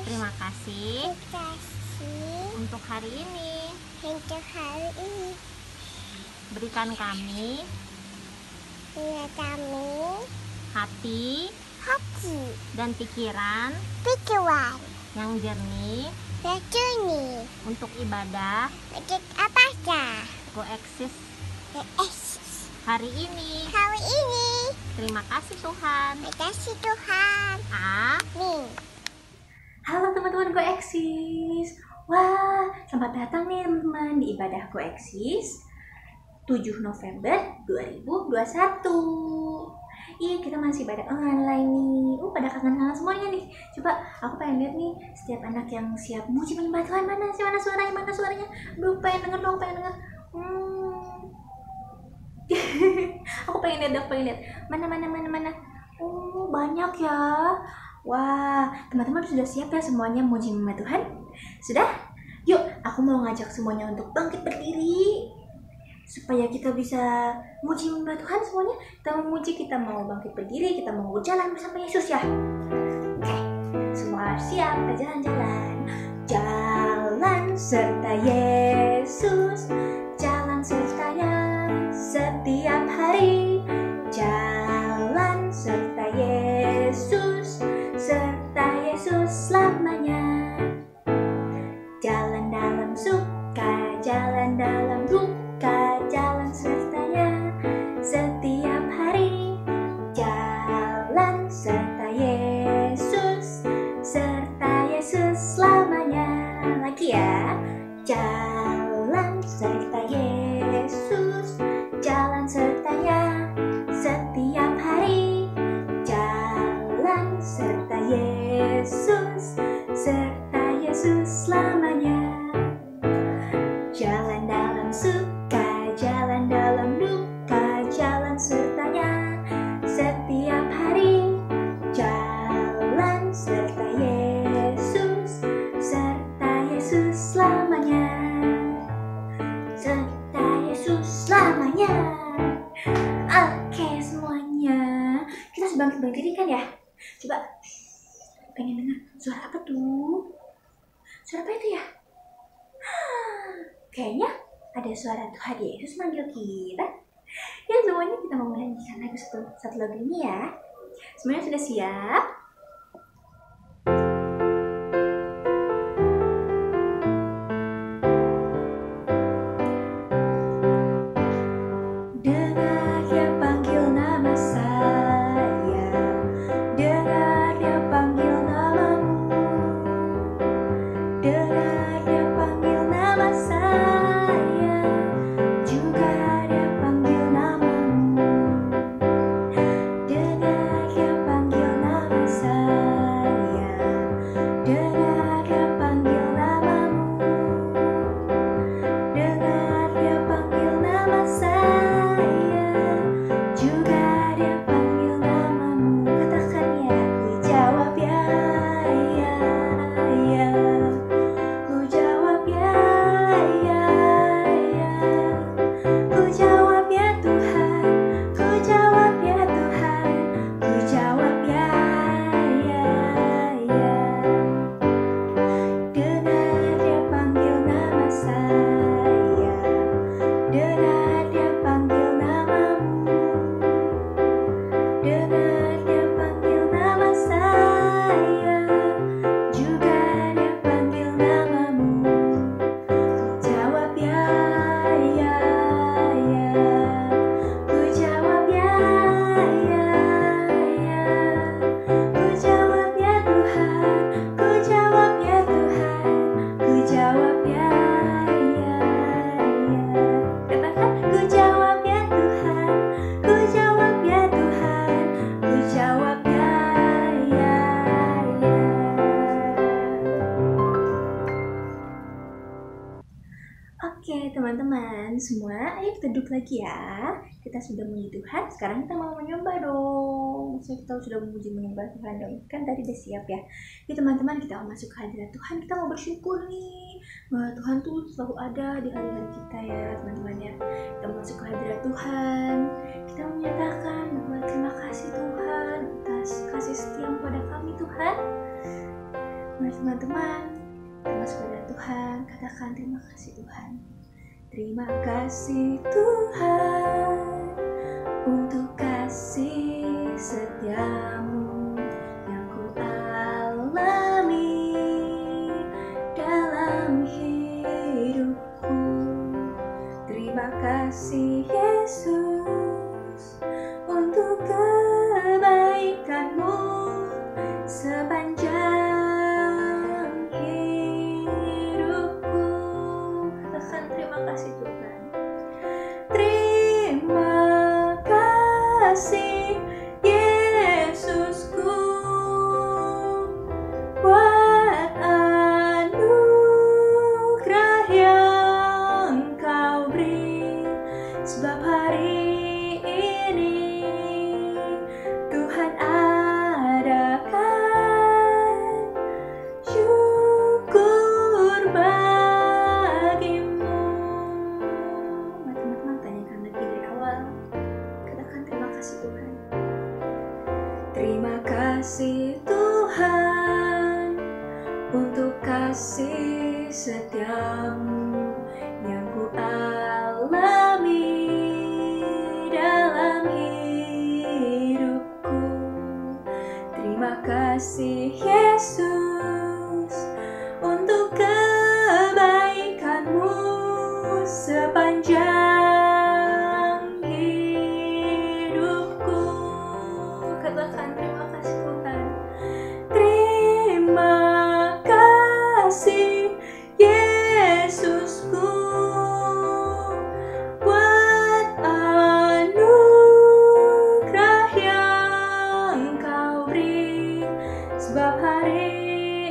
Terima kasih untuk hari ini. Berikan kami hati dan pikiran yang jernih untuk ibadah Goeksis hari ini. Terima kasih Tuhan. Amin. Halo teman-teman Goeksis. Wah, selamat datang nih teman-teman di ibadah Goeksis 7 November 2021. Iya, kita masih ibadah online nih. Pada kangen-kangen semuanya nih. Coba aku pengen lihat nih setiap anak yang siap muji menyembah Tuhan. Mana sih, mana suaranya? Aduh, pengen denger. Aku pengen lihat. Mana. Oh, banyak ya. Wah, teman-teman sudah siap ya semuanya muji menyembah Tuhan? Sudah? Yuk, aku mau ngajak semuanya untuk bangkit berdiri supaya kita bisa muji menyembah Tuhan semuanya. Kita mau muji, kita mau bangkit berdiri, kita mau berjalan bersama Yesus ya. Oke, semua siap, kita jalan-jalan. Jalan serta Yesus, jalan sertanya setiap hari. Jalan serta Yesus, serta Yesus selamanya. Jalan dalam suka, jalan dalam duka, jalan sertanya setiap hari. Jalan serta Yesus, serta Yesus selamanya. Lagi ya. Jalan serta Yesus, jalan sertanya setiap hari. Jalan serta Yesus, serta Yesus selamanya. Jalan dalam suka, jalan dalam duka, jalan sertanya setiap hari. Jalan serta Yesus, serta Yesus selamanya. Serta Yesus selamanya. Oke semuanya, kita sudah bangkit berdiri kan ya? Coba, pengen dengar suara apa tuh? Suara apa itu ya? Kayaknya ada suara Tuhan Yesus manggil kita. Ya semuanya kita mau menyanyikan lagu satu lagu ini ya. Semuanya sudah siap? Dengar dia panggil nama saya, dengar dia panggil namamu, dengar dia panggil nama saya, juga dia panggil namamu. Dengar dia panggil nama saya, dengar dia panggil namamu, dengar dia panggil nama saya, juga dia panggil namamu. Katakan ya, ku jawab ya, ya. Ku jawab ya, ya. Ku jawab ya Tuhan, ku jawab ya Tuhan, ku jawab ya, ya. Dengar dia panggil nama saya, dengar dia panggil namamu, dengar dia panggil nama saya, juga dia panggil namamu. Ku jawab ya, ya. Ku jawab ya, ya. Ku jawab ya Tuhan, ku jawab ya Tuhan, ku jawab ya, ya. Katakan, ku jawab ya Tuhan, ku jawab ya Tuhan, ku jawab ya, ya. Oke teman-teman semua, ayo kita duduk lagi ya. Kita sudah memuji Tuhan, sekarang kita mau menyembah dong. Maksudnya kita sudah menyembah Tuhan dong. Kan tadi udah siap ya. Jadi teman-teman, kita mau masuk ke hadirat Tuhan, kita mau bersyukur nih bahwa Tuhan tuh selalu ada di hari-hari kita ya teman-teman ya. Kita mau masuk ke hadirat Tuhan, kita menyatakan bahwa terima kasih Tuhan atas kasih setia kepada kami Tuhan. teman-teman, kita kepada Tuhan, katakan terima kasih Tuhan. Terima kasih Tuhan untuk kasih setiamu yang ku alami dalam hidupku. Terima kasih Yesus untuk kebaikanmu sepanjang hidupku. Katakan terima kasih Tuhan. Terima kasih Yesusku buat anugerah yang kau beri, sebab hari ini Tuhan adakan syukur bagimu. Teman-teman tanyakan lagi dari awal, katakan terima kasih Tuhan. Terima kasih Tuhan untuk kasih setiamu yang ku alami dalam hidupku. Terima kasih Yesus untuk kebaikanmu sepanjang hidupku. Katakan terima kasih Tuhan. Terima kasih Yesusku buat anugerah yang kau beri, sebab hari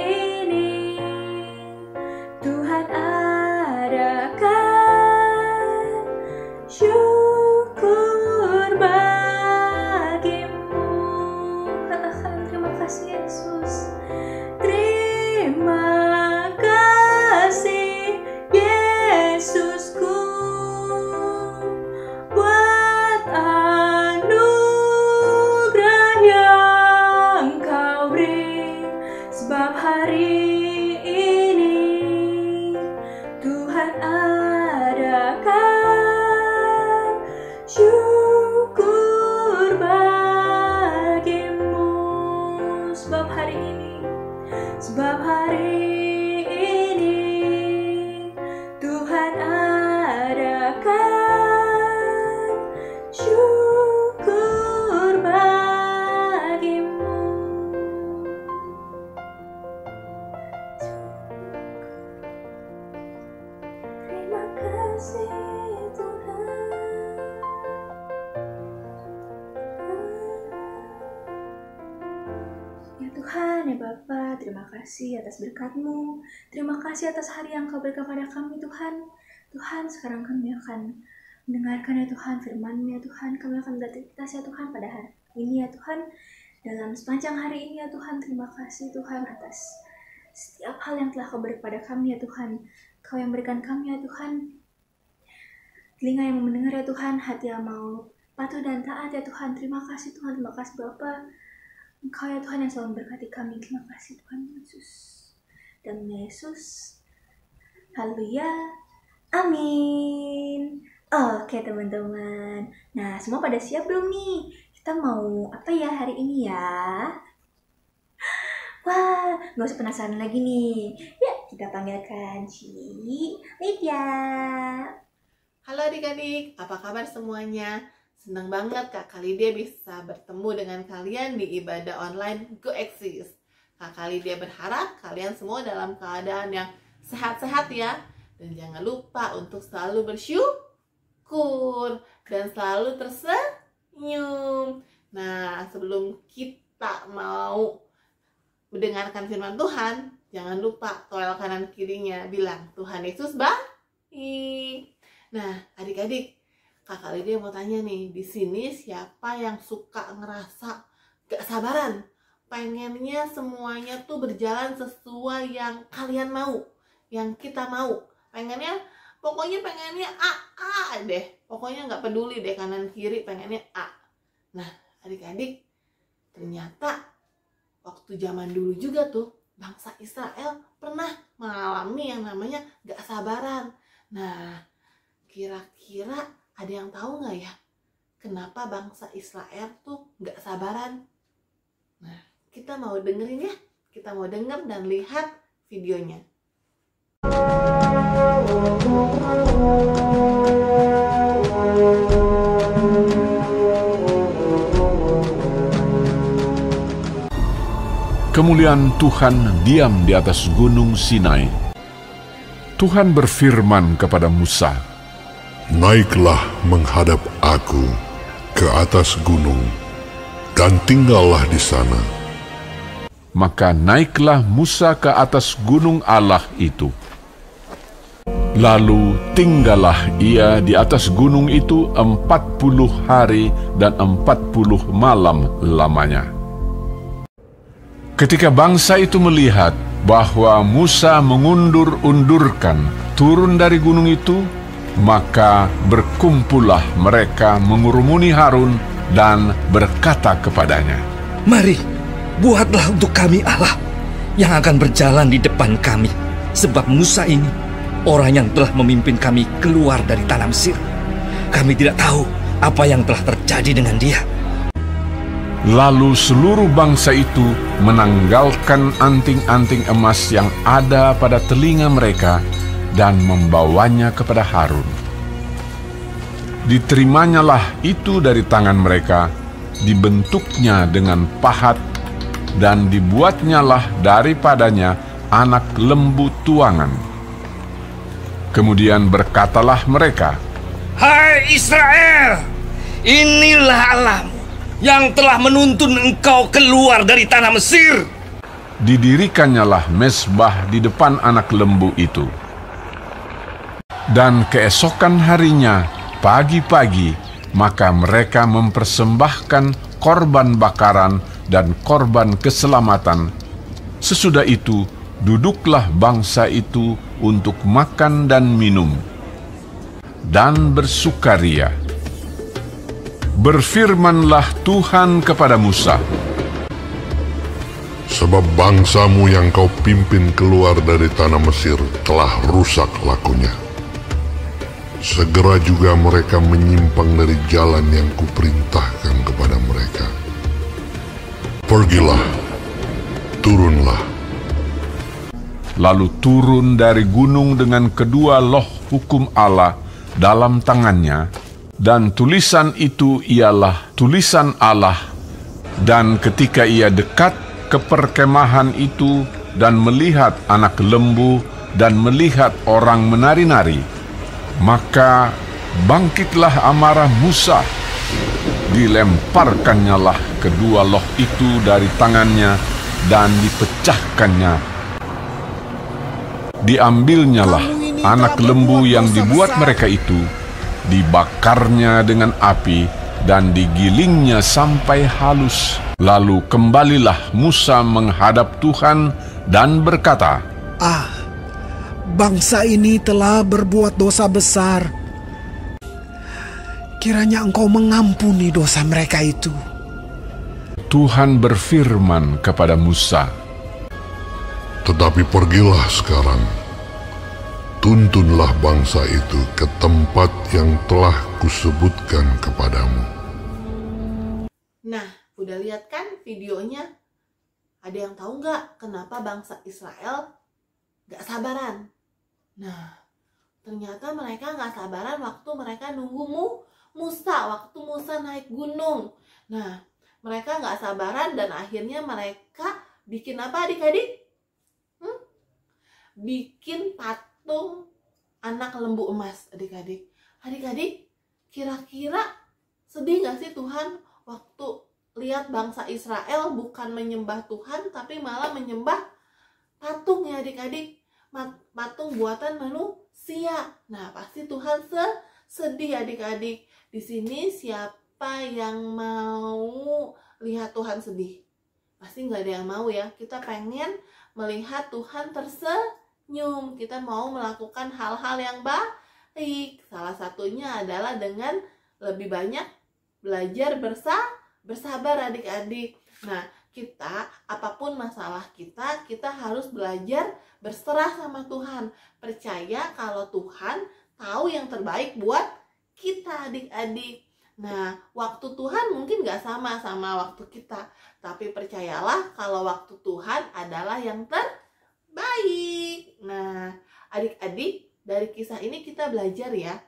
ini Tuhan adakan syukur bagimu. Katakan terima kasih Yesus. Terima kasih Yesusku buat anugerah yang kau beri, sebab hari ini Tuhan adakan syukur bagimu. Sebab hari ini Tuhan adakan syukur bagimu. Terima kasih Tuhan. Ya Tuhan, ya Bapa, terima kasih atas berkat-Mu. Terima kasih atas hari yang Kau berikan kepada kami Tuhan. Tuhan, sekarang kami akan mendengarkan ya Tuhan firman-Mu ya Tuhan. Kami akan beraktivitas ya Tuhan pada hari ini ya Tuhan. Dalam sepanjang hari ini ya Tuhan, terima kasih Tuhan atas setiap hal yang telah Kau beri kepada kami ya Tuhan. Kau yang berikan kami ya Tuhan telinga yang mendengar ya Tuhan, hati yang mau patuh dan taat ya Tuhan. Terima kasih Tuhan, terima kasih Bapa. Engkau ya Tuhan yang selalu memberkati kami. Terima kasih Tuhan Yesus. Dan Yesus. Haleluya. Amin. Oke teman-teman. Nah, semua pada siap belum nih? Kita mau apa ya hari ini ya? Wah, gak usah penasaran lagi nih. Ya, kita panggilkan Ci Lydia. Halo adik-adik, apa kabar semuanya? Senang banget Kak Lydia bisa bertemu dengan kalian di ibadah online Go Exist. Kak Lydia berharap kalian semua dalam keadaan yang sehat-sehat ya. Dan jangan lupa untuk selalu bersyukur dan selalu tersenyum. Nah, sebelum kita mau mendengarkan firman Tuhan, jangan lupa toel kanan kirinya bilang Tuhan Yesus baik. Nah, adik-adik, Kakak Lydia mau tanya nih, di sini siapa yang suka ngerasa gak sabaran? Pengennya semuanya tuh berjalan sesuai yang kalian mau, yang kita mau. Pokoknya pengennya A deh. Pokoknya gak peduli deh kanan kiri, pengennya A. Nah, adik-adik, ternyata waktu zaman dulu juga tuh, bangsa Israel pernah mengalami yang namanya gak sabaran. Nah, kira-kira ada yang tahu nggak ya kenapa bangsa Israel tuh gak sabaran? Nah, kita mau dengerin ya. Kita mau denger dan lihat videonya. Kemuliaan Tuhan diam di atas gunung Sinai. Tuhan berfirman kepada Musa, "Naiklah menghadap aku ke atas gunung, dan tinggallah di sana." Maka naiklah Musa ke atas gunung Allah itu. Lalu tinggallah ia di atas gunung itu 40 hari dan 40 malam lamanya. Ketika bangsa itu melihat bahwa Musa mengundur-undurkan turun dari gunung itu, maka berkumpullah mereka mengurumuni Harun dan berkata kepadanya, "Mari, buatlah untuk kami Allah yang akan berjalan di depan kami, sebab Musa ini orang yang telah memimpin kami keluar dari tanah Mesir. Kami tidak tahu apa yang telah terjadi dengan dia." Lalu seluruh bangsa itu menanggalkan anting-anting emas yang ada pada telinga mereka dan membawanya kepada Harun. Diterimanya itu dari tangan mereka, dibentuknya dengan pahat, dan dibuatnyalah daripadanya anak lembu tuangan. Kemudian berkatalah mereka, "Hai Israel, inilah Allahmu yang telah menuntun engkau keluar dari tanah Mesir." Didirikannya mezbah di depan anak lembu itu. Dan keesokan harinya, pagi-pagi, maka mereka mempersembahkan korban bakaran dan korban keselamatan. Sesudah itu, duduklah bangsa itu untuk makan dan minum, dan bersukaria. Berfirmanlah Tuhan kepada Musa, "Sebab bangsamu yang kau pimpin keluar dari tanah Mesir telah rusak lakunya. Segera juga mereka menyimpang dari jalan yang kuperintahkan kepada mereka. Pergilah, turunlah." Lalu turun dari gunung dengan kedua loh hukum Allah dalam tangannya, dan tulisan itu ialah tulisan Allah. Dan ketika ia dekat ke perkemahan itu dan melihat anak lembu dan melihat orang menari-nari, maka bangkitlah amarah Musa. Dilemparkannyalah kedua loh itu dari tangannya dan dipecahkannya. Diambilnyalah anak lembu yang dibuat mereka itu, dibakarnya dengan api dan digilingnya sampai halus. Lalu kembalilah Musa menghadap Tuhan dan berkata, Bangsa ini telah berbuat dosa besar. Kiranya Engkau mengampuni dosa mereka itu." Tuhan berfirman kepada Musa, "Tetapi pergilah sekarang, tuntunlah bangsa itu ke tempat yang telah kusebutkan kepadamu." Nah, udah lihat kan videonya? Ada yang tahu nggak kenapa bangsa Israel nggak sabaran? Nah, ternyata mereka nggak sabaran waktu mereka nunggu Musa, waktu Musa naik gunung. Nah, mereka nggak sabaran dan akhirnya mereka bikin apa adik-adik? Bikin patung anak lembu emas, adik-adik. Adik-adik, kira-kira sedih nggak sih Tuhan waktu lihat bangsa Israel bukan menyembah Tuhan tapi malah menyembah patung ya adik-adik, patung buatan manusia. Nah, pasti Tuhan sedih adik-adik. Di sini siapa yang mau lihat Tuhan sedih? Pasti nggak ada yang mau ya. Kita pengen melihat Tuhan tersenyum. Kita mau melakukan hal-hal yang baik. Salah satunya adalah dengan lebih banyak belajar bersabar adik-adik. Nah, kita, apapun masalah kita harus belajar berserah sama Tuhan. Percaya kalau Tuhan tahu yang terbaik buat kita adik-adik. Nah, waktu Tuhan mungkin gak sama waktu kita. Tapi percayalah kalau waktu Tuhan adalah yang terbaik. Nah, adik-adik, dari kisah ini kita belajar ya,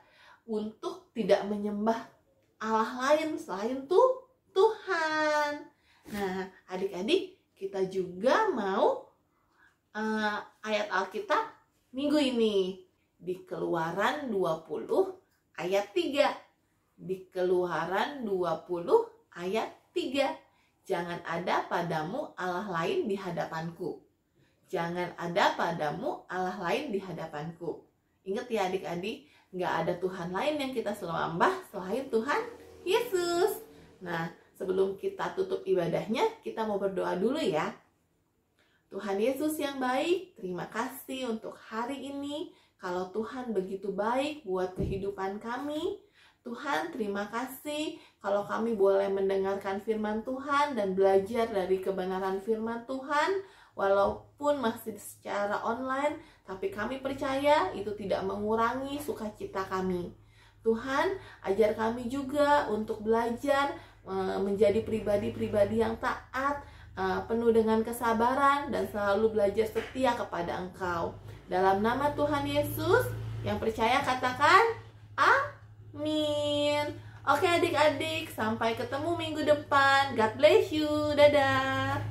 untuk tidak menyembah Allah lain selain Tuhan. Nah, adik-adik, kita juga mau ayat Alkitab minggu ini di Keluaran 20 ayat 3. Di Keluaran 20 ayat 3. Jangan ada padamu Allah lain di hadapanku. Jangan ada padamu Allah lain di hadapanku. Ingat ya adik-adik, nggak ada Tuhan lain yang kita sembah selain Tuhan Yesus. Nah, sebelum kita tutup ibadahnya, kita mau berdoa dulu ya. Tuhan Yesus yang baik, terima kasih untuk hari ini. Kalau Tuhan begitu baik buat kehidupan kami, Tuhan terima kasih kalau kami boleh mendengarkan firman Tuhan dan belajar dari kebenaran firman Tuhan. Walaupun masih secara online, tapi kami percaya itu tidak mengurangi sukacita kami. Tuhan, ajar kami juga untuk belajar menjadi pribadi-pribadi yang taat, penuh dengan kesabaran, dan selalu belajar setia kepada Engkau. Dalam nama Tuhan Yesus, yang percaya katakan amin. Oke adik-adik, sampai ketemu minggu depan. God bless you. Dadah.